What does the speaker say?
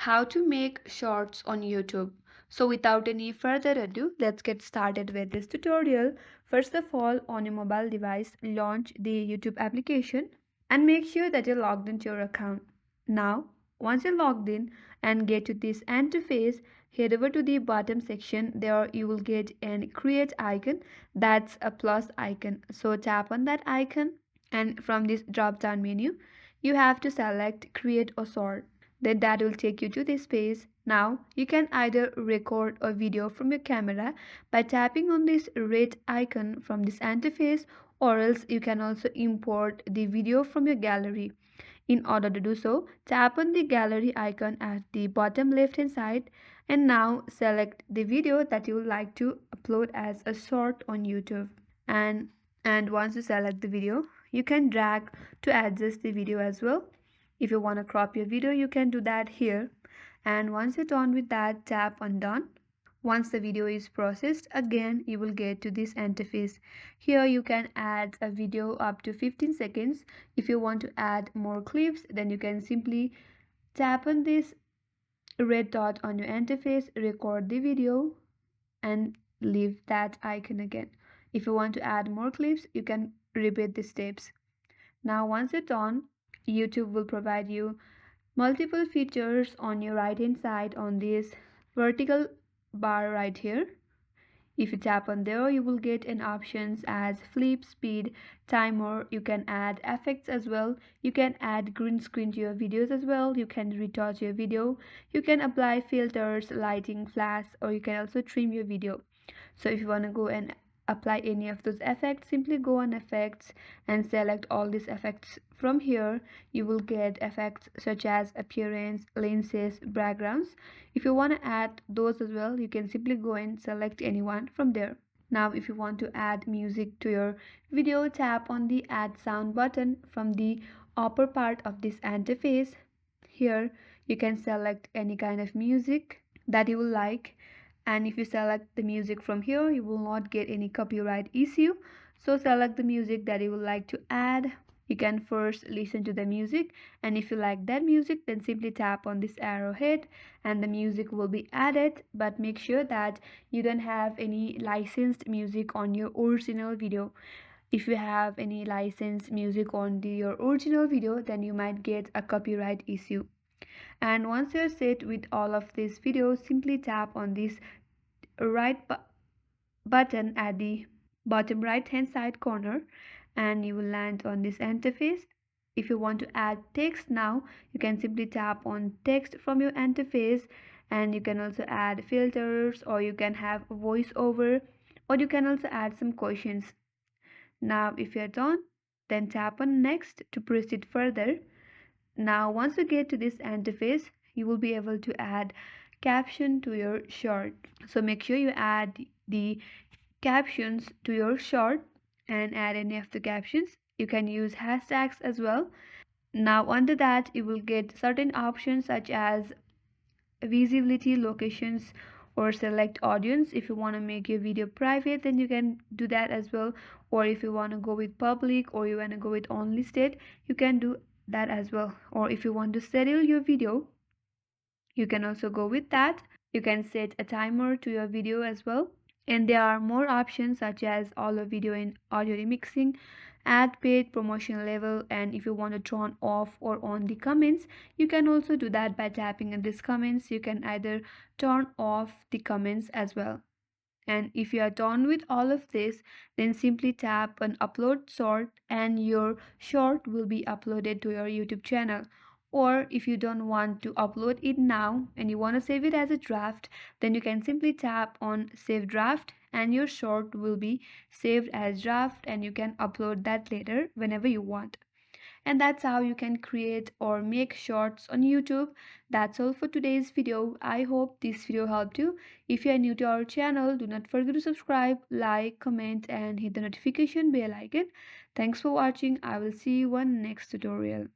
How to make shorts on YouTube. So without any further ado, let's get started with this tutorial. First of all, on your mobile device, launch the YouTube application and make sure that you're logged into your account. Now, once you're logged in and get to this interface, head over to the bottom section. There you will get an create icon. That's a plus icon. So tap on that icon and from this drop down menu, you have to select create or sort. Then that will take you to this page. Now you can either record a video from your camera by tapping on this red icon from this interface, or else you can also import the video from your gallery. In order to do so, tap on the gallery icon at the bottom left hand side and now select the video that you would like to upload as a short on YouTube. And once you select the video, you can drag to adjust the video as well. If you want to crop your video, you can do that here. And once you're done with that, tap on done. Once the video is processed, again you will get to this interface. Here you can add a video up to 15 seconds. If you want to add more clips, then you can simply tap on this red dot on your interface, record the video, and leave that icon again. If you want to add more clips, you can repeat the steps. Now once it's on, YouTube will provide you multiple features on your right hand side on this vertical bar right here. If you tap on there, you will get an options as flip, speed, timer. You can add effects as well. You can add green screen to your videos as well. You can retouch your video. You can apply filters, lighting, flash, or you can also trim your video. So if you want to go and apply any of those effects, simply go on effects and select all these effects. From here you will get effects such as appearance, lenses, backgrounds. If you want to add those as well, you can simply go and select anyone from there. Now if you want to add music to your video, tap on the add sound button from the upper part of this interface. Here you can select any kind of music that you will like, and if you select the music from here, you will not get any copyright issue. So select the music that you would like to add. You can first listen to the music, and if you like that music, then simply tap on this arrowhead and the music will be added. But make sure that you don't have any licensed music on your original video. If you have any licensed music on your original video, then you might get a copyright issue. And once you're set with all of these videos, simply tap on this right button at the bottom right hand side corner and you will land on this interface. If you want to add text now, you can simply tap on text from your interface, and you can also add filters, or you can have voiceover, or you can also add some questions. Now if you're done, then tap on next to proceed further. Now once you get to this interface, you will be able to add caption to your short. So make sure you add the captions to your short and add any of the captions. You can use hashtags as well. Now under that you will get certain options such as visibility, locations, or select audience. If you want to make your video private, then you can do that as well, or if you want to go with public, or you want to go with only state, you can do that as well. Or if you want to schedule your video, you can also go with that. You can set a timer to your video as well. And there are more options such as all of video and audio remixing, add paid promotion level, and if you want to turn off or on the comments, you can also do that by tapping on these comments. You can either turn off the comments as well. And if you are done with all of this, then simply tap on upload short and your short will be uploaded to your YouTube channel. Or if you don't want to upload it now and you want to save it as a draft, then you can simply tap on save draft and your short will be saved as draft, and you can upload that later whenever you want. And that's how you can create or make shorts on YouTube. That's all for today's video. I hope this video helped you. If you are new to our channel, do not forget to subscribe, like, comment, and hit the notification bell icon. Thanks for watching. I will see you on next tutorial.